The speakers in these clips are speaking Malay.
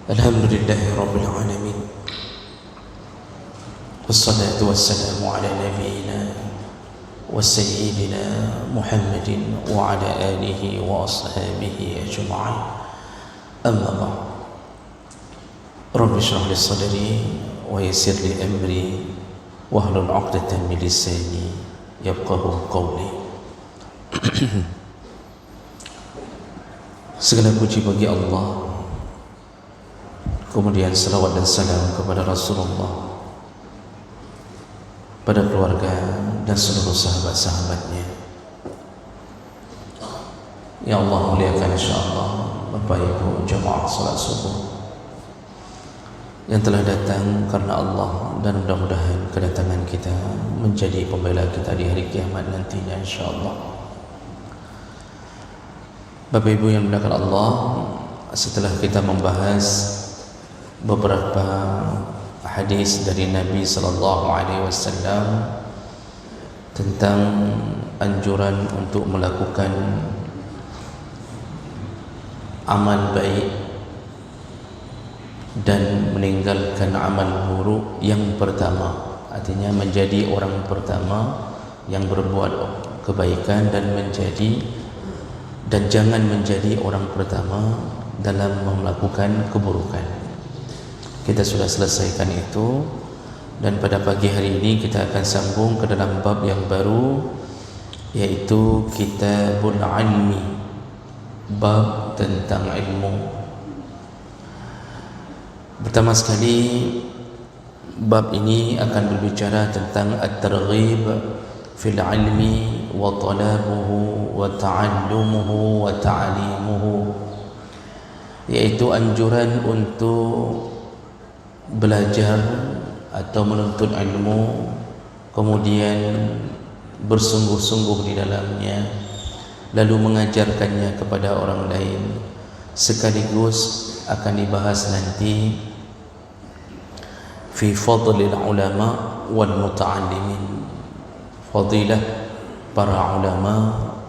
Alhamdulillahi Rabbil Alamin. Wassalatu wassalamu ala nabiyyina wa sayyidina Muhammadin wa ala alihi wa ashabihi ajma'in. Amma ba'd. Rabbi shrah li sadri wa yassir li amri wahlul 'uqdatam min lisani yafqahu qawli. Segala puji bagi Allah, kemudian salawat dan salam kepada Rasulullah, pada keluarga dan seluruh sahabat-sahabatnya. Ya Allah, muliakan insyaAllah Bapak Ibu jamaah salat subuh yang telah datang karena Allah, dan mudah-mudahan kedatangan kita menjadi pembela kita di hari kiamat nantinya insyaAllah. Bapak Ibu yang dimuliakan Allah, setelah kita membahas beberapa hadis dari Nabi sallallahu alaihi wasallam tentang anjuran untuk melakukan amal baik dan meninggalkan amal buruk, yang pertama artinya menjadi orang pertama yang berbuat kebaikan dan jangan menjadi orang pertama dalam melakukan keburukan. Kita sudah selesaikan itu, dan pada pagi hari ini kita akan sambung ke dalam bab yang baru, yaitu Kitabul Ilmi, bab tentang ilmu. Pertama sekali, bab ini akan berbicara tentang at-targhib fil ilmi wa talabuhu wa ta'allumuhu wa ta'limuhu, yaitu anjuran untuk belajar atau menuntut ilmu, kemudian bersungguh-sungguh di dalamnya, lalu mengajarkannya kepada orang lain. Sekaligus akan dibahas nanti fi fadlil ulama wal muta'allimin, fadilah para ulama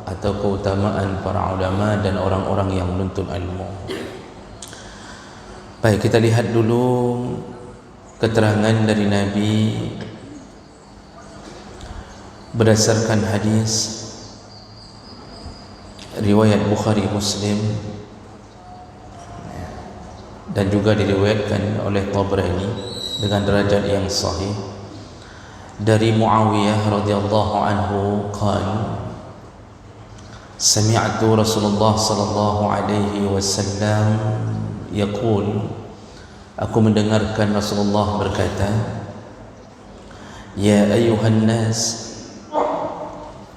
atau keutamaan para ulama dan orang-orang yang menuntut ilmu. Baik, kita lihat dulu keterangan dari Nabi berdasarkan hadis riwayat Bukhari Muslim, dan juga diriwayatkan oleh Tabrani dengan derajat yang sahih dari Muawiyah radhiyallahu anhu qala sami'tu Rasulullah sallallahu alaihi wasallam yaqul, aku mendengarkan Rasulullah berkata, ya ayuhan nas,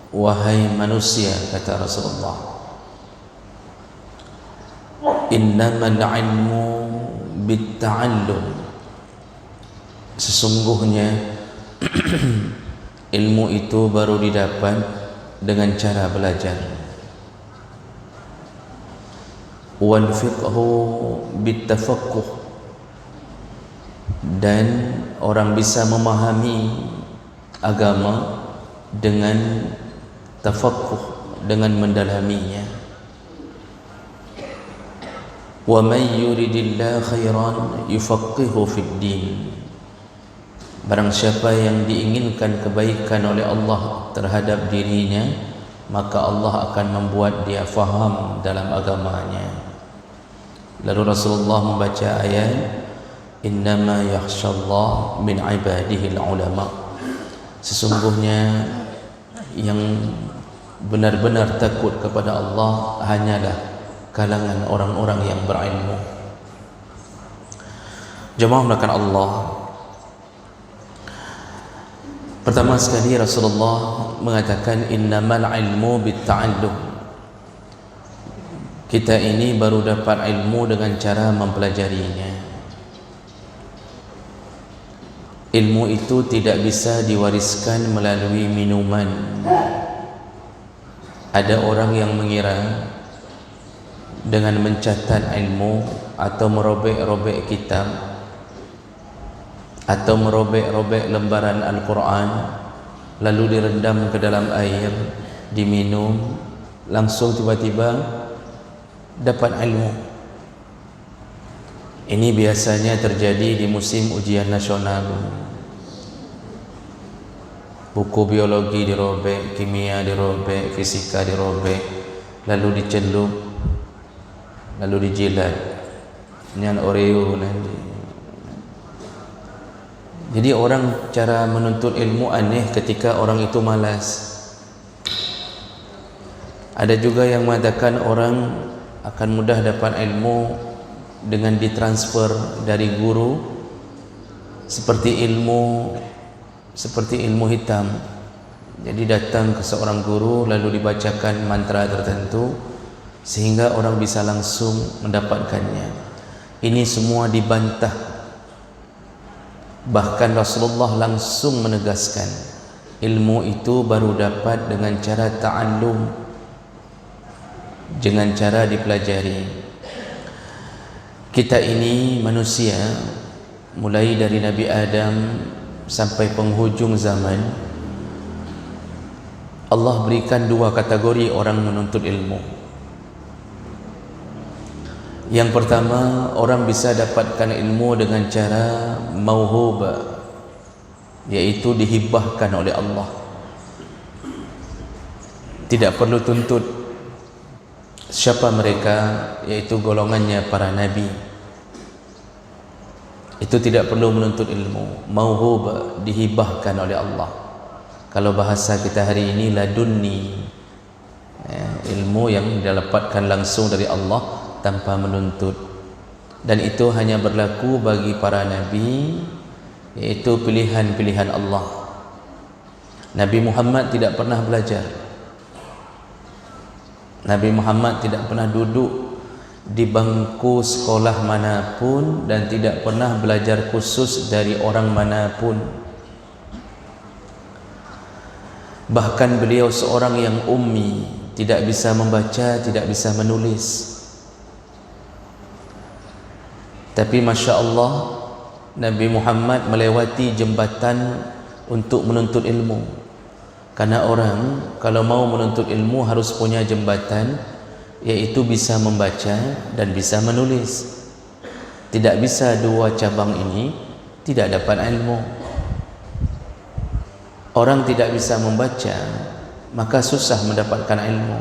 wahai manusia, kata Rasulullah, innamal ilmu bitta'allum, sesungguhnya ilmu itu baru didapat dengan cara belajar. Wal fiqhu bittafaqquh, dan orang bisa memahami agama dengan tafaqquh, dengan mendalaminya. Wa may yuridillahu khairan yufaqihu fid din, barang siapa yang diinginkan kebaikan oleh Allah terhadap dirinya, maka Allah akan membuat dia faham dalam agamanya. Lalu Rasulullah membaca ayat innama yakhshallah min ibadihi ulama, sesungguhnya yang benar-benar takut kepada Allah hanyalah kalangan orang-orang yang berilmu. Jemaah melakukan Allah, pertama sekali Rasulullah mengatakan innamal ilmu bitta'allum, kita ini baru dapat ilmu dengan cara mempelajarinya. Ilmu itu tidak bisa diwariskan melalui minuman. Ada orang yang mengira dengan mencatat ilmu atau merobek-robek kitab atau merobek-robek lembaran Al-Quran, lalu direndam ke dalam air, diminum, langsung tiba-tiba dapat ilmu. Ini biasanya terjadi di musim ujian nasional. Buku biologi dirobek, kimia dirobek, fisika dirobek, lalu dicelup, lalu dijilat dengan Oreo nanti. Jadi orang cara menuntut ilmu aneh ketika orang itu malas. Ada juga yang mengatakan orang akan mudah dapat ilmu dengan ditransfer dari guru seperti ilmu hitam. Jadi datang ke seorang guru lalu dibacakan mantra tertentu sehingga orang bisa langsung mendapatkannya. Ini semua dibantah. Bahkan Rasulullah langsung menegaskan, ilmu itu baru dapat dengan cara ta'allum, dengan cara dipelajari. Kita ini manusia, mulai dari Nabi Adam sampai penghujung zaman, Allah berikan dua kategori orang menuntut ilmu. Yang pertama, orang bisa dapatkan ilmu dengan cara mauhub, yaitu dihibahkan oleh Allah, tidak perlu tuntut. Siapa mereka? Yaitu golongannya para nabi. Itu tidak perlu menuntut ilmu, mauhub, dihibahkan oleh Allah. Kalau bahasa kita hari ini ladunni, ilmu yang didapatkan langsung dari Allah tanpa menuntut. Dan itu hanya berlaku bagi para nabi, yaitu pilihan-pilihan Allah. Nabi Muhammad tidak pernah belajar. Nabi Muhammad tidak pernah duduk di bangku sekolah manapun dan tidak pernah belajar khusus dari orang manapun. Bahkan beliau seorang yang ummi, tidak bisa membaca, tidak bisa menulis. Tapi Masya Allah, Nabi Muhammad melewati jembatan untuk menuntut ilmu. Karena orang kalau mau menuntut ilmu harus punya jembatan, yaitu bisa membaca dan bisa menulis. Tidak bisa dua cabang ini tidak dapat ilmu. Orang tidak bisa membaca, maka susah mendapatkan ilmu.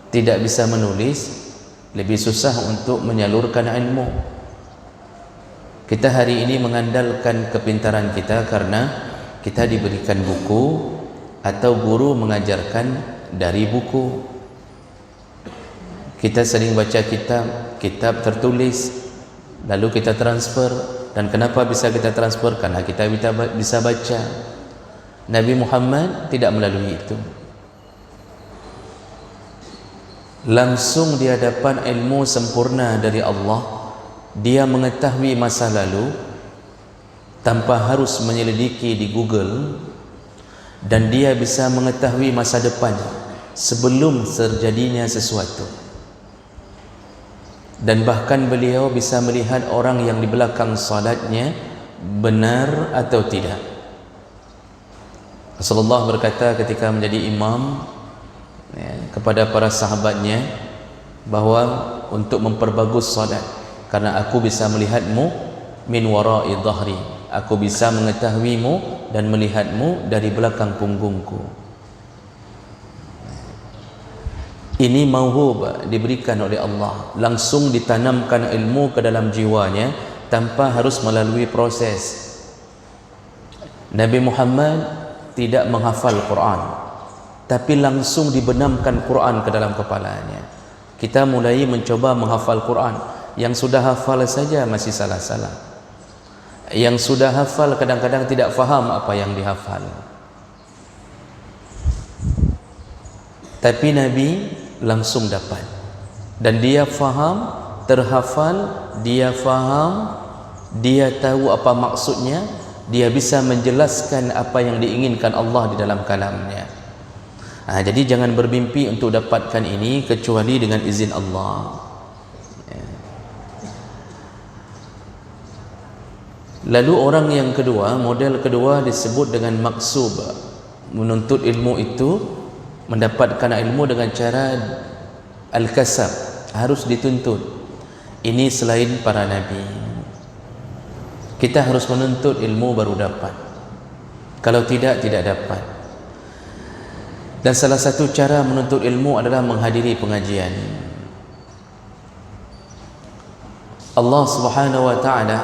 Tidak bisa menulis, lebih susah untuk menyalurkan ilmu. Kita hari ini mengandalkan kepintaran kita karena kita diberikan buku atau guru mengajarkan dari buku. Kita sering baca kitab tertulis, lalu kita transfer. Dan kenapa bisa kita transfer? Karena kita bisa baca. Nabi Muhammad tidak melalui itu. Langsung di hadapan ilmu sempurna dari Allah, dia mengetahui masa lalu tanpa harus menyelidiki di Google, dan dia bisa mengetahui masa depan sebelum terjadinya sesuatu. Dan bahkan beliau bisa melihat orang yang di belakang salatnya benar atau tidak. Rasulullah berkata ketika menjadi imam kepada para sahabatnya bahwa untuk memperbagus salat, karena aku bisa melihatmu min wara'i dhahri, aku bisa mengetahuimu dan melihatmu dari belakang punggungku. Ini mauhub, diberikan oleh Allah, langsung ditanamkan ilmu ke dalam jiwanya tanpa harus melalui proses. Nabi Muhammad tidak menghafal Quran, tapi langsung dibenamkan Quran ke dalam kepalanya. Kita mulai mencoba menghafal Quran, yang sudah hafal saja masih salah-salah. Yang sudah hafal kadang-kadang tidak faham apa yang dihafal. Tapi Nabi langsung dapat, dan dia faham, terhafal, dia faham, dia tahu apa maksudnya, dia bisa menjelaskan apa yang diinginkan Allah di dalam kalamnya. Jadi jangan bermimpi untuk dapatkan ini kecuali dengan izin Allah. Lalu orang yang kedua, model kedua disebut dengan maksub. Menuntut ilmu itu, mendapatkan ilmu dengan cara al-kasab, harus dituntut. Ini selain para nabi. Kita harus menuntut ilmu baru dapat. Kalau tidak, tidak dapat. Dan salah satu cara menuntut ilmu adalah menghadiri pengajian. Allah Subhanahu wa ta'ala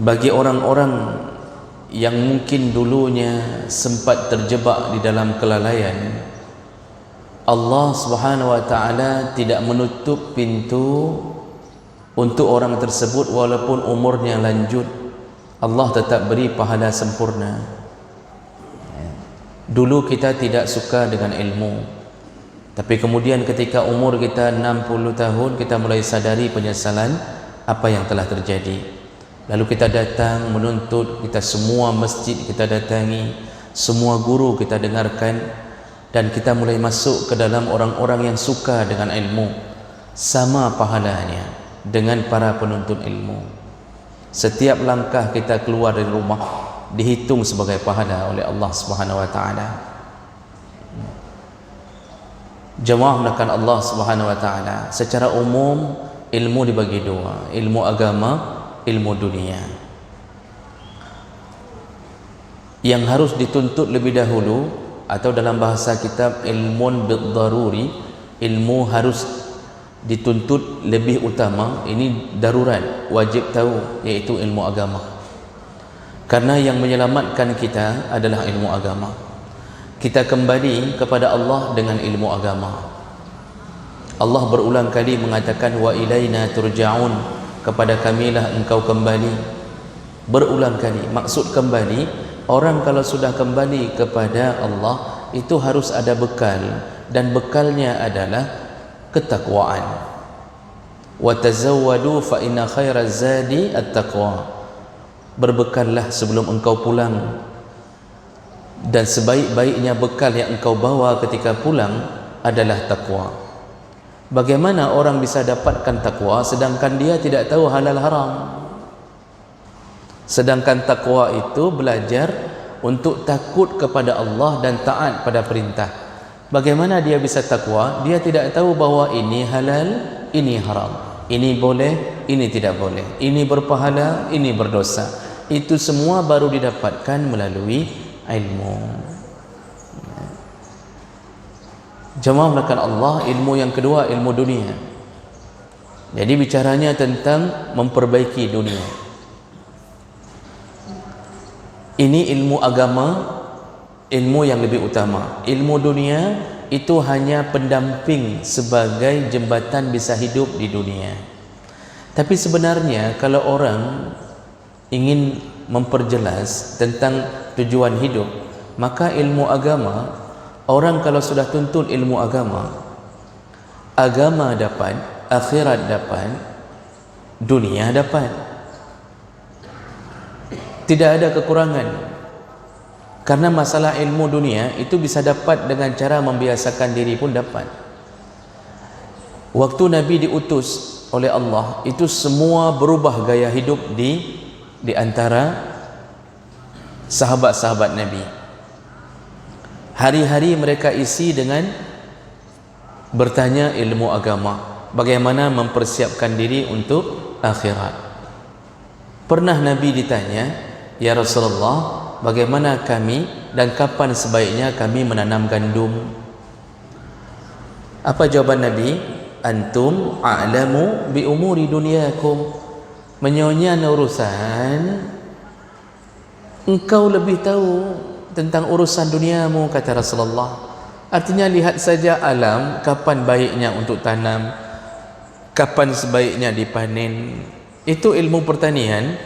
bagi orang-orang yang mungkin dulunya sempat terjebak di dalam kelalaian, Allah Subhanahu wa ta'ala tidak menutup pintu untuk orang tersebut walaupun umurnya lanjut. Allah tetap beri pahala sempurna. Dulu kita tidak suka dengan ilmu, tapi kemudian ketika umur kita 60 tahun, kita mulai sadari penyesalan apa yang telah terjadi. Lalu kita datang menuntut, kita semua masjid kita datangi, semua guru kita dengarkan, dan kita mulai masuk ke dalam orang-orang yang suka dengan ilmu. Sama pahalanya dengan para penuntut ilmu. Setiap langkah kita keluar dari rumah dihitung sebagai pahala oleh Allah Subhanahu wa ta'ala. Jemaah melakukan Allah Subhanahu wa ta'ala. Secara umum ilmu dibagi dua, ilmu agama, ilmu dunia. Yang harus dituntut lebih dahulu, atau dalam bahasa kitab ilmun bid-daruri, ilmu harus dituntut lebih utama, ini darurat, wajib tahu, yaitu ilmu agama. Karena yang menyelamatkan kita adalah ilmu agama. Kita kembali kepada Allah dengan ilmu agama. Allah berulang kali mengatakan wa ilaina turja'un, kepada kamilah engkau kembali. Berulang kali. Maksud kembali, orang kalau sudah kembali kepada Allah itu harus ada bekal, dan bekalnya adalah ketakwaan. Wa tazawwadu fa inna khairaz zadi at-taqwa. Berbekallah sebelum engkau pulang, dan sebaik-baiknya bekal yang engkau bawa ketika pulang adalah takwa. Bagaimana orang bisa dapatkan takwa sedangkan dia tidak tahu halal haram? Sedangkan takwa itu belajar untuk takut kepada Allah dan taat pada perintah. Bagaimana dia bisa takwa? Dia tidak tahu bahwa ini halal, ini haram, ini boleh, ini tidak boleh, ini berpahala, ini berdosa. Itu semua baru didapatkan melalui ilmu. Jemaah melakukan Allah, ilmu yang kedua ilmu dunia. Jadi bicaranya tentang memperbaiki dunia. Ini ilmu agama, ilmu yang lebih utama. Ilmu dunia itu hanya pendamping sebagai jembatan bisa hidup di dunia. Tapi sebenarnya kalau orang ingin memperjelas tentang tujuan hidup, maka ilmu agama, orang kalau sudah tuntut ilmu agama, agama dapat, akhirat dapat, dunia dapat. Tidak ada kekurangan. Karena masalah ilmu dunia itu bisa dapat dengan cara membiasakan diri pun dapat. Waktu Nabi diutus oleh Allah, itu semua berubah gaya hidup di antara sahabat-sahabat Nabi. Hari-hari mereka isi dengan bertanya ilmu agama, bagaimana mempersiapkan diri untuk akhirat. Pernah Nabi ditanya, ya Rasulullah, bagaimana kami dan kapan sebaiknya kami menanam gandum? Apa jawaban Nabi? Antum a'lamu bi umuri dunyakum. Menyonya urusan, engkau lebih tahu tentang urusan duniamu, kata Rasulullah. Artinya lihat saja alam, kapan baiknya untuk tanam, kapan sebaiknya dipanen. Itu ilmu pertanian.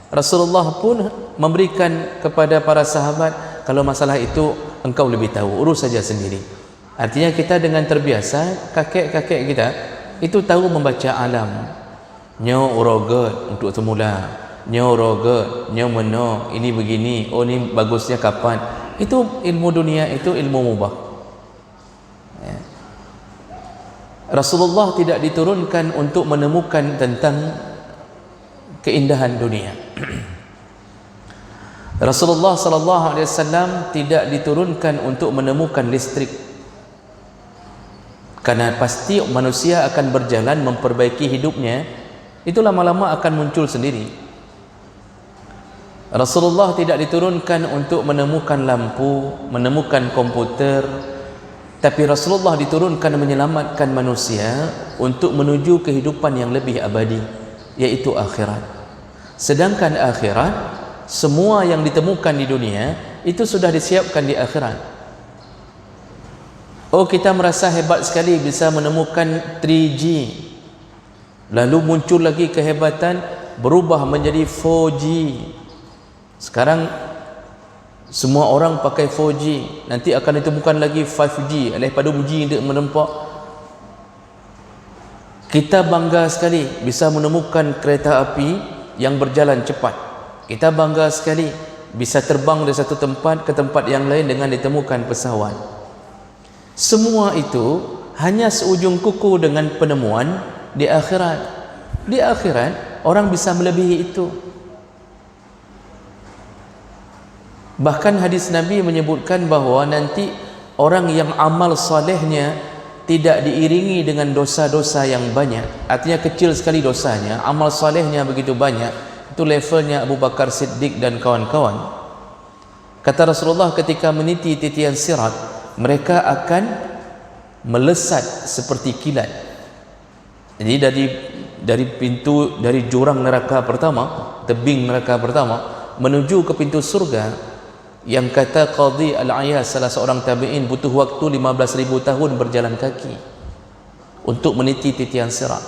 Rasulullah pun memberikan kepada para sahabat, kalau masalah itu engkau lebih tahu, urus saja sendiri. Artinya kita dengan terbiasa, kakek-kakek kita itu tahu membaca alam. Nyo urogot untuk semula, nyo urogot, nyo meno, ini begini, oh ini bagusnya kapan. Itu ilmu dunia, itu ilmu mubah. Ya. Rasulullah tidak diturunkan untuk menemukan tentang keindahan dunia. Rasulullah sallallahu alaihi wasallam tidak diturunkan untuk menemukan listrik. Karena pasti manusia akan berjalan memperbaiki hidupnya, itu lama-lama akan muncul sendiri. Rasulullah tidak diturunkan untuk menemukan lampu, menemukan komputer, tapi Rasulullah diturunkan menyelamatkan manusia untuk menuju kehidupan yang lebih abadi, yaitu akhirat. Sedangkan akhirat, semua yang ditemukan di dunia itu sudah disiapkan di akhirat. Oh, kita merasa hebat sekali bisa menemukan 3G, lalu muncul lagi kehebatan berubah menjadi 4G. Sekarang semua orang pakai 4G, nanti akan ditemukan lagi 5G, daripada G untuk menempak. Kita bangga sekali bisa menemukan kereta api yang berjalan cepat. Kita bangga sekali bisa terbang dari satu tempat ke tempat yang lain dengan ditemukan pesawat. Semua itu hanya seujung kuku dengan penemuan di akhirat. Di akhirat orang bisa melebihi itu. Bahkan hadis Nabi menyebutkan bahawa nanti orang yang amal salehnya tidak diiringi dengan dosa-dosa yang banyak, artinya kecil sekali dosanya, amal salehnya begitu banyak, itu levelnya Abu Bakar Siddiq dan kawan-kawan. Kata Rasulullah, ketika meniti titian sirat, mereka akan melesat seperti kilat. Jadi dari pintu, dari jurang neraka pertama, tebing neraka pertama, menuju ke pintu surga, yang kata Qadhi Al-Ayas, salah seorang tabi'in, butuh waktu 15.000 tahun berjalan kaki untuk meniti titian sirat.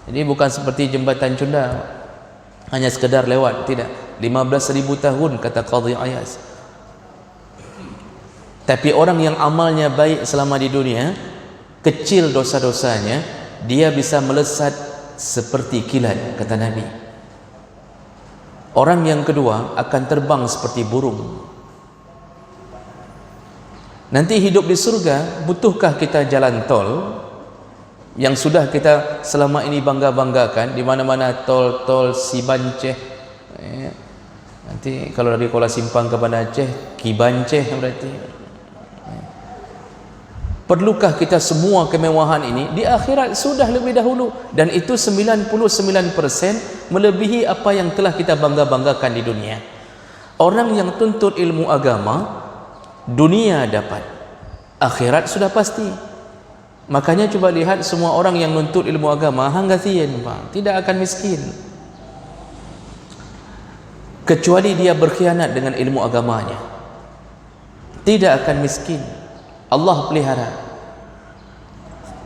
Jadi bukan seperti jembatan Cunda hanya sekedar lewat, tidak, 15.000 tahun kata Qadhi Ayas. Tapi orang yang amalnya baik selama di dunia, kecil dosa-dosanya, dia bisa melesat seperti kilat, kata Nabi. Orang yang kedua akan terbang seperti burung. Nanti hidup di surga, butuhkah kita jalan tol yang sudah kita selama ini bangga-banggakan, di mana-mana tol Sibanceh, nanti kalau dari Kuala Simpang ke Banda Aceh, Kibanceh berarti. Perlukah kita semua kemewahan ini? Di akhirat sudah lebih dahulu, dan itu 99% melebihi apa yang telah kita bangga-banggakan di dunia. Orang yang tuntut ilmu agama, dunia dapat, akhirat sudah pasti. Makanya coba lihat semua orang yang nuntut ilmu agama, hanggatien Pak, tidak akan miskin, kecuali dia berkhianat dengan ilmu agamanya, tidak akan miskin. Allah pelihara.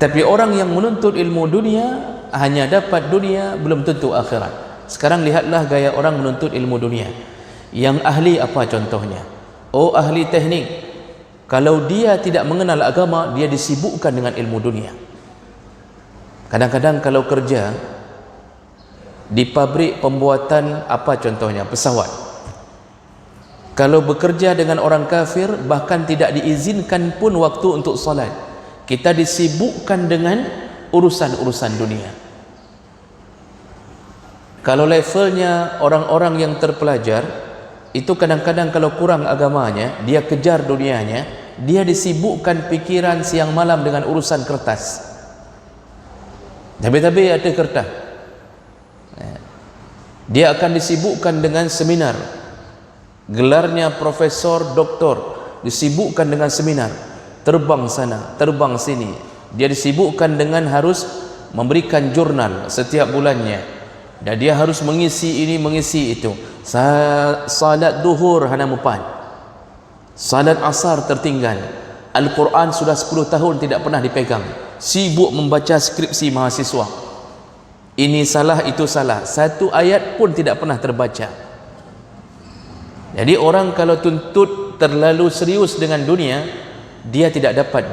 Tapi orang yang menuntut ilmu dunia hanya dapat dunia, belum tentu akhirat. Sekarang lihatlah gaya orang menuntut ilmu dunia. Yang ahli apa contohnya? Oh, ahli teknik, kalau dia tidak mengenal agama, dia disibukkan dengan ilmu dunia. Kadang-kadang kalau kerja di pabrik pembuatan apa contohnya, pesawat, kalau bekerja dengan orang kafir, bahkan tidak diizinkan pun waktu untuk salat. Kita disibukkan dengan urusan-urusan dunia. Kalau levelnya orang-orang yang terpelajar, itu kadang-kadang kalau kurang agamanya, dia kejar dunianya, dia disibukkan pikiran siang malam dengan urusan kertas. Tapi ada kertas, dia akan disibukkan dengan seminar, gelarnya profesor, doktor, disibukkan dengan seminar, terbang sana, terbang sini. Dia disibukkan dengan harus memberikan jurnal setiap bulannya, dan dia harus mengisi ini, mengisi itu. Salat duhur hana mupan, salat asar tertinggal, Al-Quran sudah 10 tahun tidak pernah dipegang, sibuk membaca skripsi mahasiswa, ini salah, itu salah, satu ayat pun tidak pernah terbaca. Jadi orang kalau tuntut terlalu serius dengan dunia, dia tidak dapat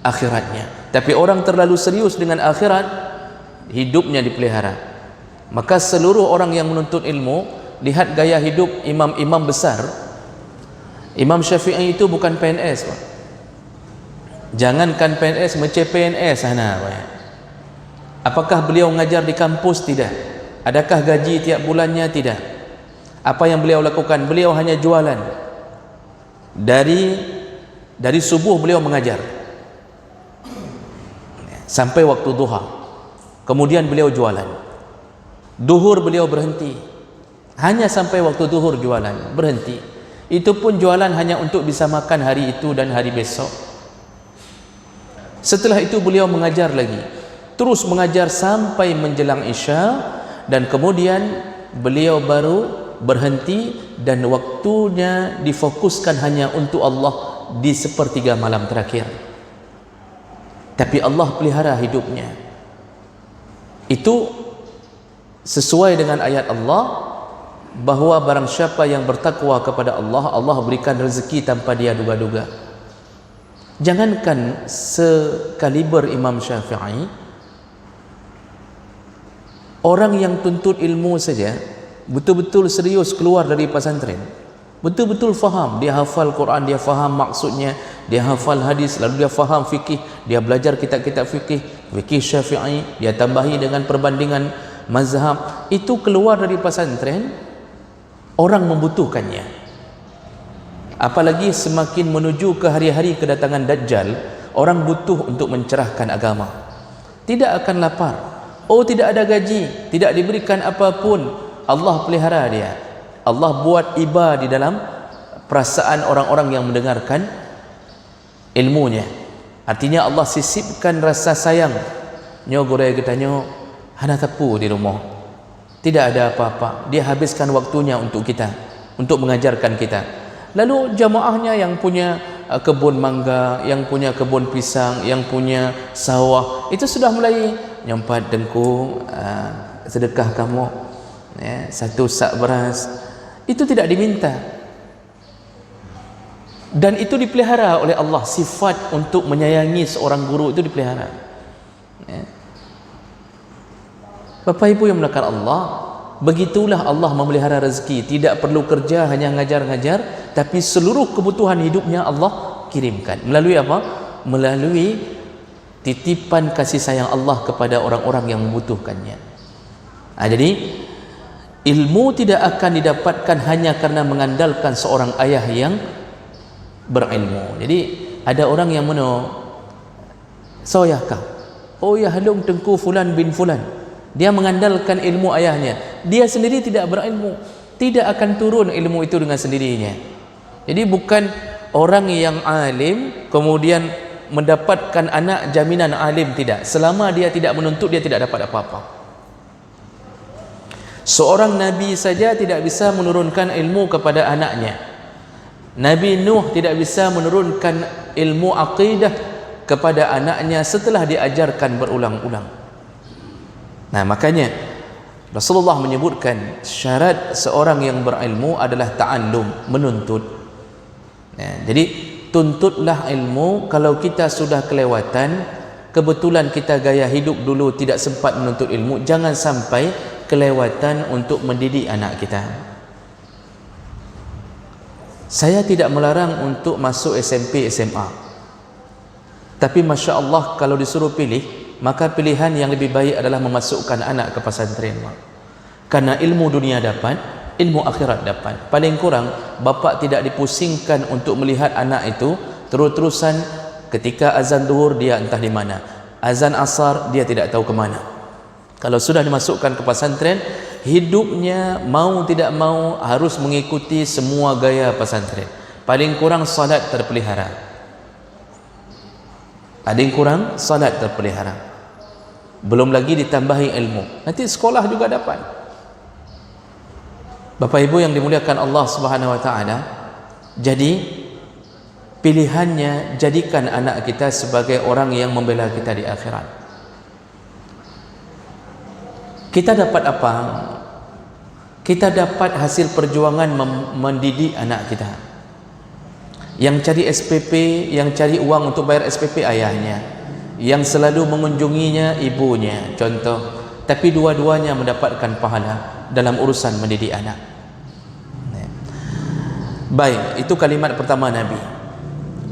akhiratnya. Tapi orang terlalu serius dengan akhirat, hidupnya dipelihara. Maka seluruh orang yang menuntut ilmu, lihat gaya hidup imam-imam besar. Imam Syafi'i itu bukan PNS, Pak. Jangankan PNS, macam PNS sana, Pak. Apakah beliau mengajar di kampus? Tidak. Adakah gaji tiap bulannya? Tidak. Apa yang beliau lakukan? Beliau hanya jualan. Dari subuh beliau mengajar. sampai waktu duha. Kemudian beliau jualan. Duhur beliau berhenti. Hanya sampai waktu duhur jualan, berhenti. Itu pun jualan hanya untuk bisa makan hari itu dan hari besok. Setelah itu beliau mengajar lagi, terus mengajar sampai menjelang Isya, dan kemudian beliau baru berhenti dan waktunya difokuskan hanya untuk Allah di sepertiga malam terakhir. Tapi Allah pelihara hidupnya. Itu sesuai dengan ayat Allah, bahawa barang siapa yang bertakwa kepada Allah, Allah berikan rezeki tanpa dia duga-duga. Jangankan sekaliber Imam Syafi'i, orang yang tuntut ilmu saja, betul-betul serius keluar dari pesantren, betul-betul faham, dia hafal Quran, dia faham maksudnya, dia hafal hadis, lalu dia faham fikih, dia belajar kitab-kitab fikih, fikih Syafi'i, dia tambahi dengan perbandingan mazhab, itu keluar dari pesantren, orang membutuhkannya. Apalagi semakin menuju ke hari-hari kedatangan Dajjal, orang butuh untuk mencerahkan agama. Tidak akan lapar, oh tidak ada gaji, tidak diberikan apapun, Allah pelihara dia. Allah buat iba di dalam perasaan orang-orang yang mendengarkan ilmunya. Artinya Allah sisipkan rasa sayang. Nyo gore getanyo hana tapu di rumah, tidak ada apa-apa, dia habiskan waktunya untuk kita, untuk mengajarkan kita. Lalu jamaahnya yang punya kebun mangga, yang punya kebun pisang, yang punya sawah, itu sudah mulai nyempat dengku, sedekah kamu ya, 1 sak beras. Itu tidak diminta, dan itu dipelihara oleh Allah. Sifat untuk menyayangi seorang guru itu dipelihara ya. Bapak Ibu yang melakukan Allah, begitulah Allah memelihara rezeki. Tidak perlu kerja, hanya ngajar-ngajar, tapi seluruh kebutuhan hidupnya Allah kirimkan. Melalui apa? Melalui titipan kasih sayang Allah kepada orang-orang yang membutuhkannya. Jadi ilmu tidak akan didapatkan hanya karena mengandalkan seorang ayah yang berilmu. Jadi ada orang yang soyahkah, oh ya halung tengku fulan bin fulan, dia mengandalkan ilmu ayahnya, dia sendiri tidak berilmu, tidak akan turun ilmu itu dengan sendirinya. Jadi bukan orang yang alim kemudian mendapatkan anak jaminan alim, tidak. Selama dia tidak menuntut, dia tidak dapat apa-apa. Seorang Nabi saja tidak bisa menurunkan ilmu kepada anaknya. Nabi Nuh tidak bisa menurunkan ilmu aqidah kepada anaknya setelah diajarkan berulang-ulang. Nah, makanya Rasulullah menyebutkan syarat seorang yang berilmu adalah ta'allum, menuntut. Jadi tuntutlah ilmu. Kalau kita sudah kelewatan, kebetulan kita gaya hidup dulu tidak sempat menuntut ilmu, jangan sampai kelewatan untuk mendidik anak kita. Saya tidak melarang untuk masuk SMP, SMA, tapi Masya Allah kalau disuruh pilih, maka pilihan yang lebih baik adalah memasukkan anak ke pesantren. Karena ilmu dunia dapat, ilmu akhirat dapat. Paling kurang bapa tidak dipusingkan untuk melihat anak itu terus-terusan. Ketika azan duhur dia entah di mana, azan asar dia tidak tahu ke mana. Kalau sudah dimasukkan ke pesantren, hidupnya mau tidak mau harus mengikuti semua gaya pesantren. Paling kurang salat terpelihara, paling kurang salat terpelihara, belum lagi ditambahi ilmu, nanti sekolah juga dapat. Bapak Ibu yang dimuliakan Allah Subhanahu wa taala, jadi pilihannya jadikan anak kita sebagai orang yang membela kita di akhirat. Kita dapat apa? Kita dapat hasil perjuangan mendidik anak kita. Yang cari SPP, yang cari uang untuk bayar SPP ayahnya, yang selalu mengunjunginya ibunya, contoh. Tapi dua-duanya mendapatkan pahala dalam urusan mendidik anak. Baik, itu kalimat pertama Nabi.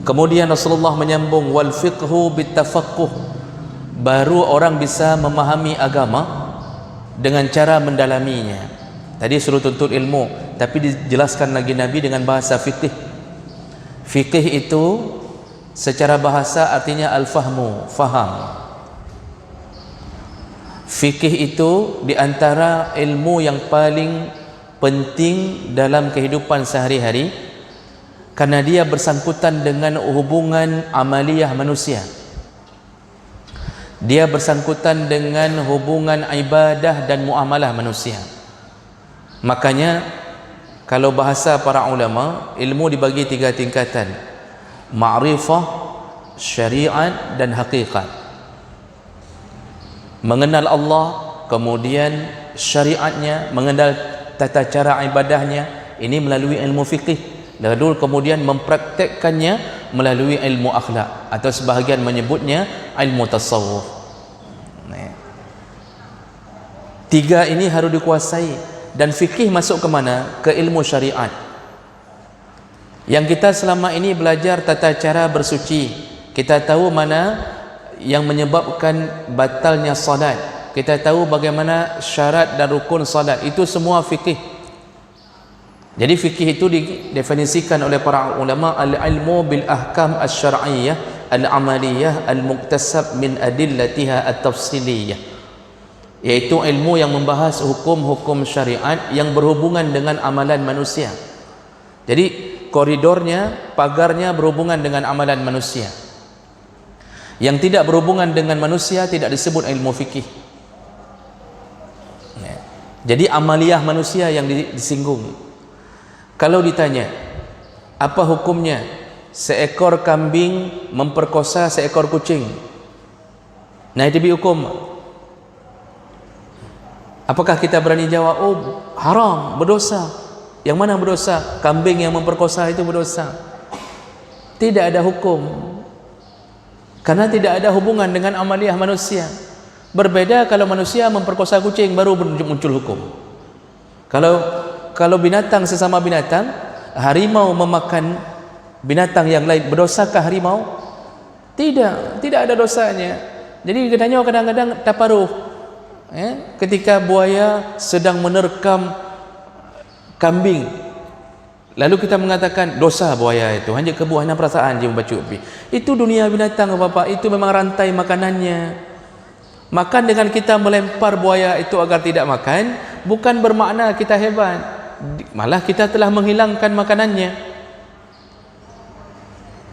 Kemudian Rasulullah menyambung wal fiqhu bitafaqquh. Baru orang bisa memahami agama dengan cara mendalaminya. Tadi suruh tuntut ilmu, tapi dijelaskan lagi Nabi dengan bahasa fikih. Fikih itu secara bahasa artinya al-fahmu, faham. Fikih itu di antara ilmu yang paling penting dalam kehidupan sehari-hari, karena dia bersangkutan dengan hubungan amaliyah manusia. Dia bersangkutan dengan hubungan ibadah dan muamalah manusia. Makanya kalau bahasa para ulama, ilmu dibagi 3 tingkatan: ma'rifah, syariat dan hakikat. Mengenal Allah, kemudian syariatnya, mengenal tata cara ibadahnya, ini melalui ilmu fikih. Lalu kemudian mempraktekkannya melalui ilmu akhlak, atau sebahagian menyebutnya ilmu tasawuf. 3 ini harus dikuasai. Dan fikih masuk ke mana? Ke ilmu syariat. Yang kita selama ini belajar tata cara bersuci, kita tahu mana yang menyebabkan batalnya salat, kita tahu bagaimana syarat dan rukun salat, itu semua fikih. Jadi fikih itu didefinisikan oleh para ulama al-ilmu bil ahkam asy-syar'iyyah al-amaliyah al-muktasab min adillatiha at-tafsiliyah, yaitu ilmu yang membahas hukum-hukum syariat yang berhubungan dengan amalan manusia. Jadi koridornya, pagarnya berhubungan dengan amalan manusia. Yang tidak berhubungan dengan manusia tidak disebut ilmu fikih. Jadi amaliyah manusia yang disinggung. Kalau ditanya, apa hukumnya seekor kambing memperkosa seekor kucing? Nah, itu hukum. Apakah kita berani jawab, oh haram, berdosa? Yang mana berdosa? Kambing yang memperkosa itu berdosa. Tidak ada hukum, karena tidak ada hubungan dengan amaliyah manusia. Berbeda kalau manusia memperkosa kucing, baru muncul hukum. Kalau binatang sesama binatang, harimau memakan binatang yang lain, berdosakah harimau? Tidak ada dosanya. Jadi kadang-kadang taparuh, ketika buaya sedang menerkam kambing, lalu kita mengatakan dosa buaya itu, hanya kebuahan perasaan dia membaca ubi. Itu dunia binatang, Bapak. Itu memang rantai makanannya. Makan dengan kita melempar buaya itu agar tidak makan, bukan bermakna kita hebat, malah kita telah menghilangkan makanannya.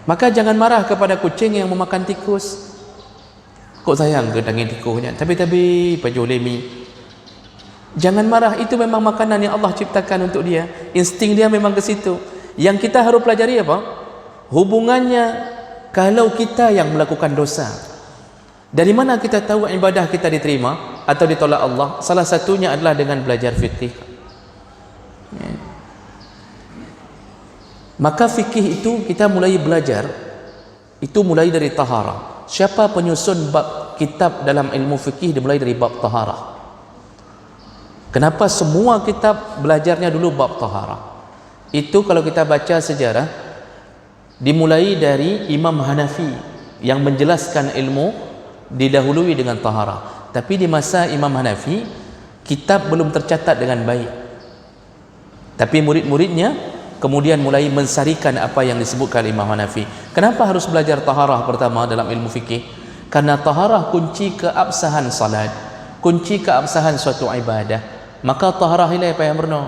Maka jangan marah kepada kucing yang memakan tikus. Kok sayang ke daging tikusnya? Tapi Pak Jolemi, jangan marah, itu memang makanan yang Allah ciptakan untuk dia. Insting dia memang ke situ. Yang kita harus pelajari apa? Hubungannya kalau kita yang melakukan dosa. Dari mana kita tahu ibadah kita diterima atau ditolak Allah? Salah satunya adalah dengan belajar fikih. Maka fikih itu kita mulai belajar, itu mulai dari taharah. Siapa penyusun bab kitab dalam ilmu fikih? Dimulai dari bab taharah. Kenapa semua kitab belajarnya dulu bab taharah? Itu kalau kita baca sejarah, dimulai dari Imam Hanafi yang menjelaskan ilmu didahului dengan taharah. Tapi di masa Imam Hanafi, kitab belum tercatat dengan baik. Tapi murid-muridnya kemudian mulai mensarikan apa yang disebutkan Imam Hanafi. Kenapa harus belajar taharah pertama dalam ilmu fikih? Karena taharah kunci keabsahan salat, kunci keabsahan suatu ibadah. Maka taharah ini apa yang berno?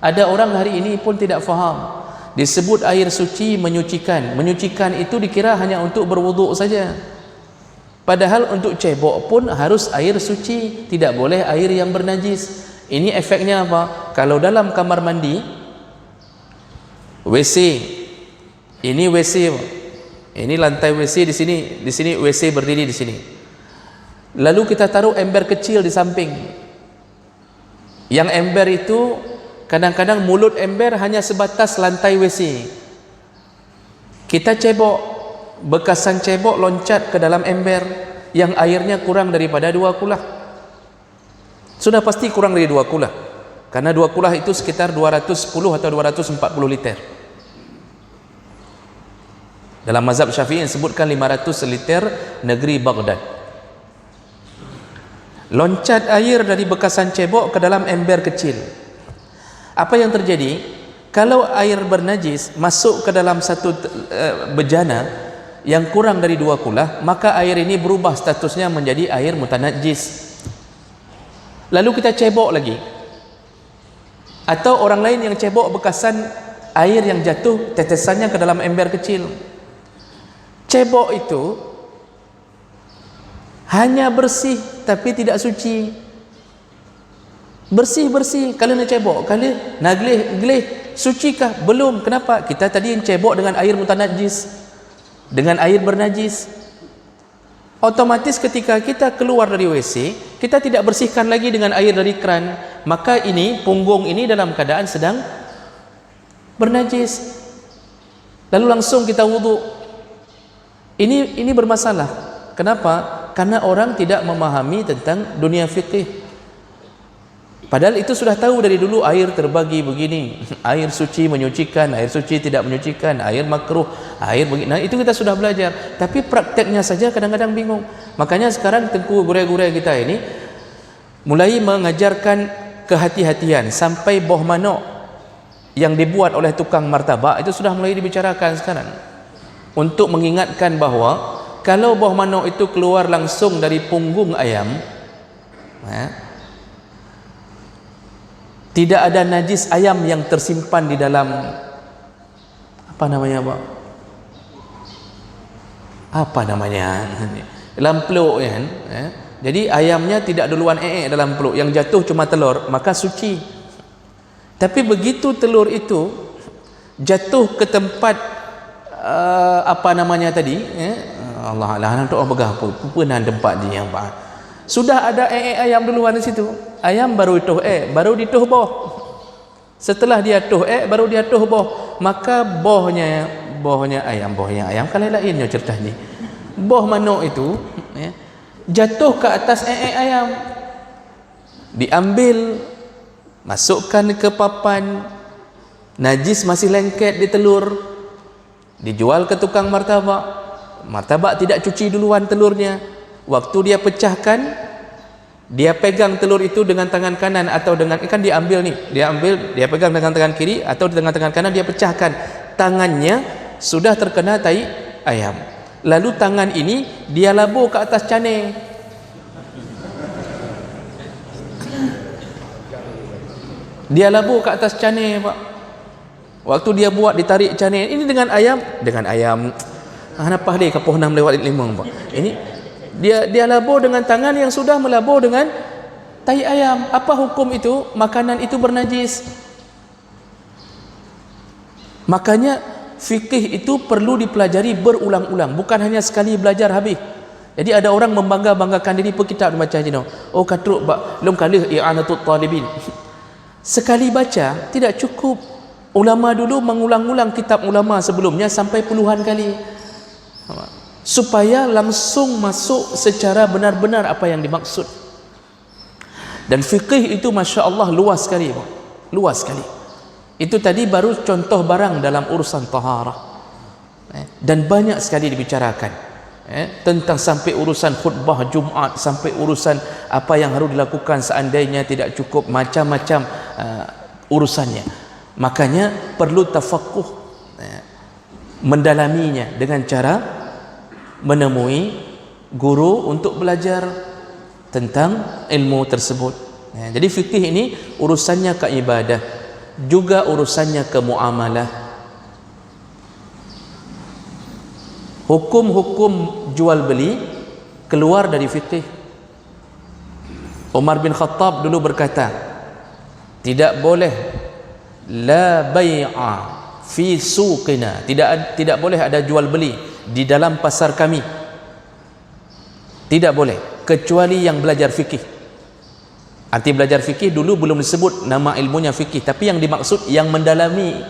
Ada orang hari ini pun tidak faham. Disebut air suci menyucikan. Menyucikan itu dikira hanya untuk berwuduk saja. Padahal untuk cebok pun harus air suci, tidak boleh air yang bernajis. Ini efeknya apa? Kalau dalam kamar mandi, WC, ini WC, ini lantai WC di sini WC berdiri di sini. Lalu kita taruh ember kecil di samping. Yang ember itu kadang-kadang mulut ember hanya sebatas lantai WC. Kita cebok, bekasan cebok loncat ke dalam ember yang airnya kurang daripada 2 kulah. Sudah pasti kurang dari 2 kulah, karena 2 kulah itu sekitar 210 atau 240 liter. Dalam mazhab Syafi'i disebutkan 500 liter negeri Baghdad. Loncat air dari bekasan cebok ke dalam ember kecil. Apa yang terjadi? Kalau air bernajis masuk ke dalam satu bejana, yang kurang dari 2 kulah, maka air ini berubah statusnya menjadi air mutanajjis. Lalu kita cebok lagi, atau orang lain yang cebok bekasan air yang jatuh tetesannya ke dalam ember kecil. Cebok itu hanya bersih tapi tidak suci. Bersih-bersih kalau nak cebok, kalau nak gelih, sucikah? Belum. Kenapa? Kita tadi yang cebok dengan air mutanajjis, dengan air bernajis. Otomatis ketika kita keluar dari WC, kita tidak bersihkan lagi dengan air dari keran, maka ini punggung ini dalam keadaan sedang bernajis. Lalu langsung kita wudhu. Ini bermasalah. Kenapa? Karena orang tidak memahami tentang dunia fikih. Padahal itu sudah tahu dari dulu air terbagi begini, air suci menyucikan, air suci tidak menyucikan, air makruh, air begini. Nah, itu kita sudah belajar, tapi prakteknya saja kadang-kadang bingung. Makanya sekarang tengku gurau-gurau kita ini mulai mengajarkan kehati-hatian, sampai boh manok yang dibuat oleh tukang martabak itu sudah mulai dibicarakan sekarang, untuk mengingatkan bahawa kalau boh manok itu keluar langsung dari punggung ayam, tidak ada najis ayam yang tersimpan di dalam apa namanya, Pak? Apa namanya? Dalam peluk kan? Jadi ayamnya tidak duluan dalam peluk, yang jatuh cuma telur, maka suci. Tapi begitu telur itu jatuh ke tempat apa namanya tadi, Allah Allah, untuk apa pernah tempat dia, Pak? Sudah ada ayam duluan di situ. Ayam baru ituh baru dituh boh. Setelah dia tuh baru dia tuh boh. Maka bohnya ayam kalau lainnya ceritanya. Boh manuk itu jatuh ke atas ayam. Diambil, masukkan ke papan. Najis masih lengket di telur. Dijual ke tukang martabak. Martabak tidak cuci duluan telurnya. Waktu dia pecahkan, dia pegang telur itu dengan tangan kanan atau dengan, kan diambil nih, dia pegang dengan tangan kiri atau dengan tangan kanan, dia pecahkan. Tangannya sudah terkena tai ayam. Lalu tangan ini dia labur ke atas cane. Dia labur ke atas cane, Pak. Waktu dia buat, ditarik cane ini dengan ayam. Kenapa dia kapoh 6 lewat 5, Pak? Ini dia labur dengan tangan yang sudah melabur dengan tai ayam. Apa hukum itu? Makanan itu bernajis. Makanya fikih itu perlu dipelajari berulang-ulang, bukan hanya sekali belajar habis. Jadi ada orang membangga-banggakan diri per kitab baca je no. Oh katruk belum kali i'anatul talibin. Sekali baca tidak cukup. Ulama dulu mengulang-ulang kitab ulama sebelumnya sampai puluhan kali, supaya langsung masuk secara benar-benar apa yang dimaksud. Dan fikih itu Masya Allah luas sekali, luas sekali. Itu tadi baru contoh barang dalam urusan taharah, dan banyak sekali dibicarakan, tentang sampai urusan khutbah Jumaat, sampai urusan apa yang harus dilakukan seandainya tidak cukup, macam-macam urusannya. Makanya perlu tafaqquh, mendalaminya dengan cara menemui guru untuk belajar tentang ilmu tersebut. Jadi fikih ini urusannya ke ibadah, juga urusannya ke muamalah. Hukum-hukum jual beli keluar dari fikih. Umar bin Khattab dulu berkata, tidak boleh la bai'a fi suqina, tidak boleh ada jual beli di dalam pasar kami, tidak boleh, kecuali yang belajar fikih. Arti belajar fikih dulu belum disebut nama ilmunya fikih, tapi yang dimaksud yang mendalami,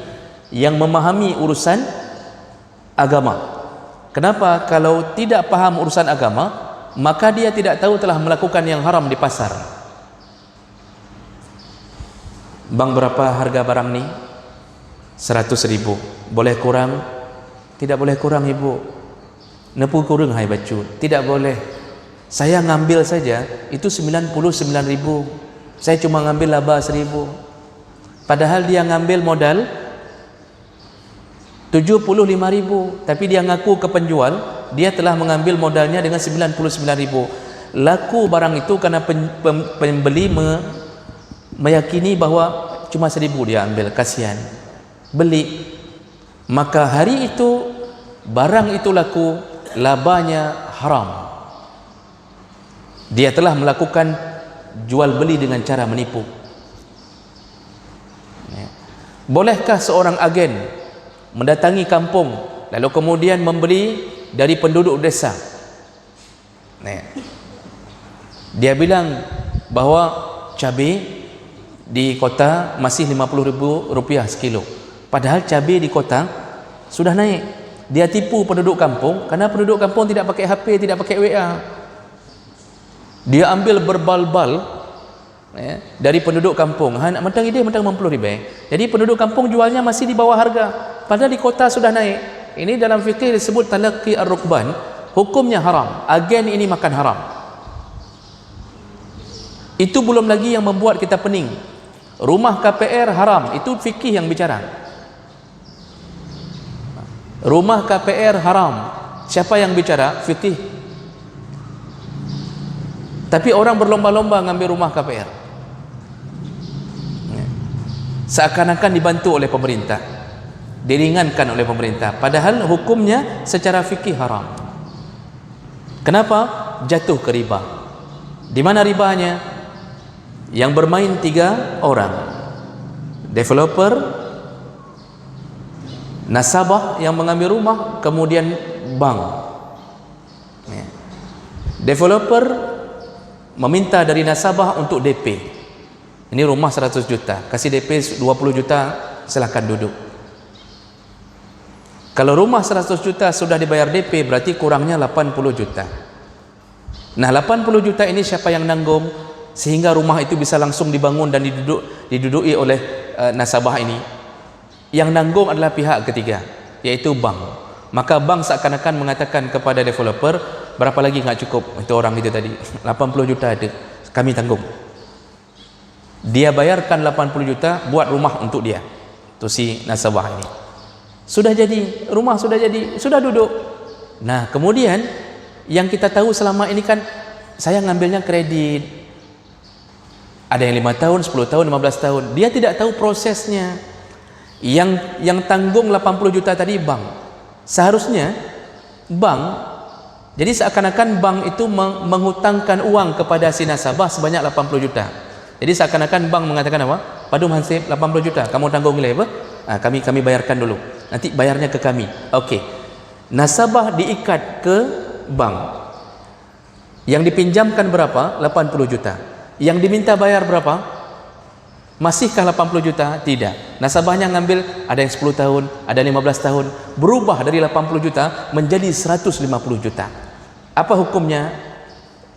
yang memahami urusan agama. Kenapa? Kalau tidak paham urusan agama, maka dia tidak tahu telah melakukan yang haram di pasar. Bang, berapa harga barang ni? 100.000. Boleh kurang? Tidak boleh kurang, ibu. Nepu kurang hai bacut. Tidak boleh. Saya ngambil saja itu 99.000. Saya cuma ngambil laba 1.000. Padahal dia ngambil modal 75.000, tapi dia ngaku ke penjual dia telah mengambil modalnya dengan 99.000. Laku barang itu karena pembeli meyakini bahawa cuma 1.000 dia ambil, kasihan, beli. Maka hari itu barang itu laku, labanya haram. Dia telah melakukan jual beli dengan cara menipu. Bolehkah seorang agen mendatangi kampung lalu kemudian membeli dari penduduk desa? Dia bilang bahawa cabai di kota masih Rp50.000 sekilo, padahal cabai di kota sudah naik. Dia tipu penduduk kampung karena penduduk kampung tidak pakai HP, tidak pakai WA. Dia ambil berbal-bal dari penduduk kampung. Mentang ide mentang Rp50.000. Jadi penduduk kampung jualnya masih di bawah harga, padahal di kota sudah naik. Ini dalam fikih disebut talaqi ar-rukban, hukumnya haram. Agen ini makan haram. Itu belum lagi yang membuat kita pening. Rumah KPR haram, itu fikih yang bicara. Rumah KPR haram, siapa yang bicara? Fikih. Tapi orang berlomba-lomba ngambil rumah KPR, seakan-akan dibantu oleh pemerintah, diringankan oleh pemerintah, padahal hukumnya secara fikih haram. Kenapa? Jatuh ke riba. Di mana ribanya? Yang bermain 3 orang, developer, nasabah yang mengambil rumah, kemudian bank. Developer meminta dari nasabah untuk DP. Ini rumah 100 juta, kasih DP 20 juta, silahkan duduk. Kalau rumah 100 juta sudah dibayar DP, berarti kurangnya 80 juta. Nah, 80 juta ini siapa yang nanggung? Sehingga rumah itu bisa langsung dibangun dan diduduki oleh nasabah ini. Yang nanggung adalah pihak ketiga, yaitu bank. Maka bank seakan-akan mengatakan kepada developer, berapa lagi nggak cukup? Itu orang itu tadi 80 juta ada, kami tanggung. Dia bayarkan 80 juta buat rumah untuk dia, itu si nasabah ini. Sudah jadi, rumah sudah jadi, sudah duduk. Nah, kemudian yang kita tahu selama ini kan, saya ngambilnya kredit, ada yang 5 tahun, 10 tahun, 15 tahun. Dia tidak tahu prosesnya. Yang tanggung 80 juta tadi bank. Seharusnya bank, jadi seakan-akan bank itu menghutangkan uang kepada si nasabah sebanyak 80 juta. Jadi seakan-akan bank mengatakan apa? Padu Hansip 80 juta, kamu tanggung nilai apa? Kami bayarkan dulu. Nanti bayarnya ke kami. Okey. Nasabah diikat ke bank. Yang dipinjamkan berapa? 80 juta. Yang diminta bayar berapa? Masihkah 80 juta? Tidak. Nasabahnya ngambil, ada yang 10 tahun, ada 15 tahun, berubah dari 80 juta menjadi 150 juta. Apa hukumnya?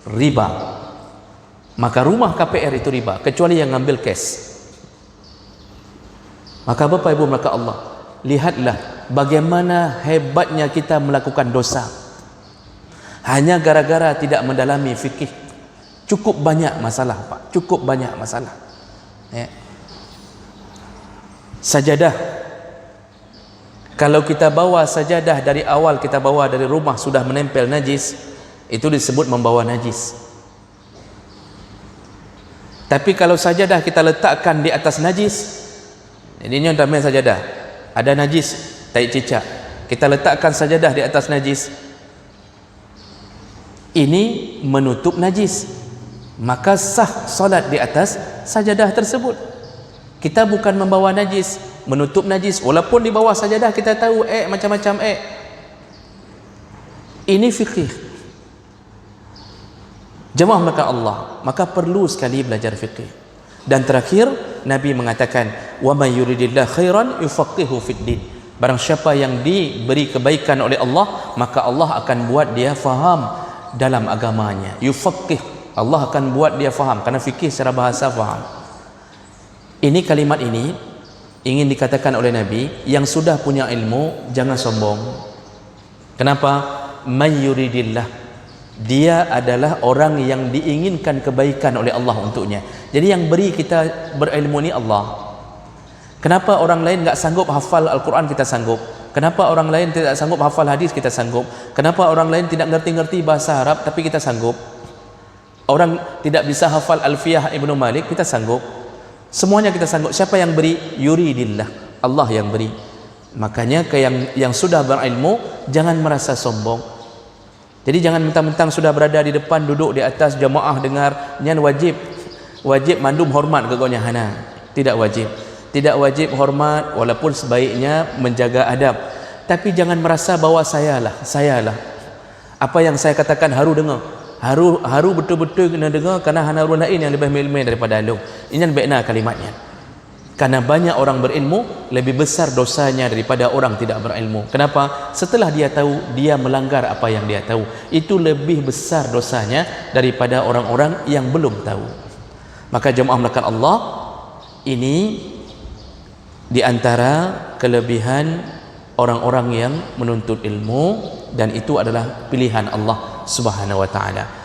Riba. Maka rumah KPR itu riba, kecuali yang ngambil cash. Maka Bapak Ibu maka Allah, lihatlah bagaimana hebatnya kita melakukan dosa hanya gara-gara tidak mendalami fikih. Cukup banyak masalah, Pak. Cukup banyak masalah. Sajadah, kalau kita bawa sajadah dari awal, kita bawa dari rumah sudah menempel najis, itu disebut membawa najis. Tapi kalau sajadah kita letakkan di atas najis, ini namanya sajadah, ada najis, tai cicak, kita letakkan sajadah di atas najis, ini menutup najis, maka sah solat di atas sajadah tersebut. Kita bukan membawa najis, menutup najis. Walaupun di bawah sajadah kita tahu macam-macam ini fikih. Jemaah maka Allah, maka perlu sekali belajar fikih. Dan terakhir Nabi mengatakan, wa may yuridillahu khairan yufaqihu fid din. Barang siapa yang diberi kebaikan oleh Allah, maka Allah akan buat dia faham dalam agamanya. Yufaqih, Allah akan buat dia faham, karena fikih secara bahasa faham. Ini kalimat ini ingin dikatakan oleh Nabi, yang sudah punya ilmu jangan sombong. Kenapa? May yuridillah, dia adalah orang yang diinginkan kebaikan oleh Allah untuknya. Jadi yang beri kita berilmu ni Allah. Kenapa orang lain enggak sanggup hafal Al-Quran, kita sanggup? Kenapa orang lain tidak sanggup hafal hadis, kita sanggup? Kenapa orang lain tidak ngerti-ngerti bahasa Arab tapi kita sanggup? Orang tidak bisa hafal Alfiyah Ibnu Malik, kita sanggup. Semuanya kita sanggup. Siapa yang beri? Yuridillah, Allah yang beri. Makanya ke yang sudah berilmu jangan merasa sombong. Jadi jangan mentang-mentang sudah berada di depan, duduk di atas jamaah dengar, nyan wajib mandum hormat ke gonya hana. Tidak wajib. Tidak wajib hormat walaupun sebaiknya menjaga adab. Tapi jangan merasa bahwa sayalah. Apa yang saya katakan haru dengar. Haru betul-betul kena dengar kerana hana orang lain yang lebih ilmu daripada anda. Ini baiknya kalimatnya. Karena banyak orang berilmu lebih besar dosanya daripada orang tidak berilmu. Kenapa? Setelah dia tahu, dia melanggar apa yang dia tahu. Itu lebih besar dosanya daripada orang-orang yang belum tahu. Maka jemaah melakukan Allah, ini di antara kelebihan orang-orang yang menuntut ilmu, dan itu adalah pilihan Allah Subhanahu wa taala.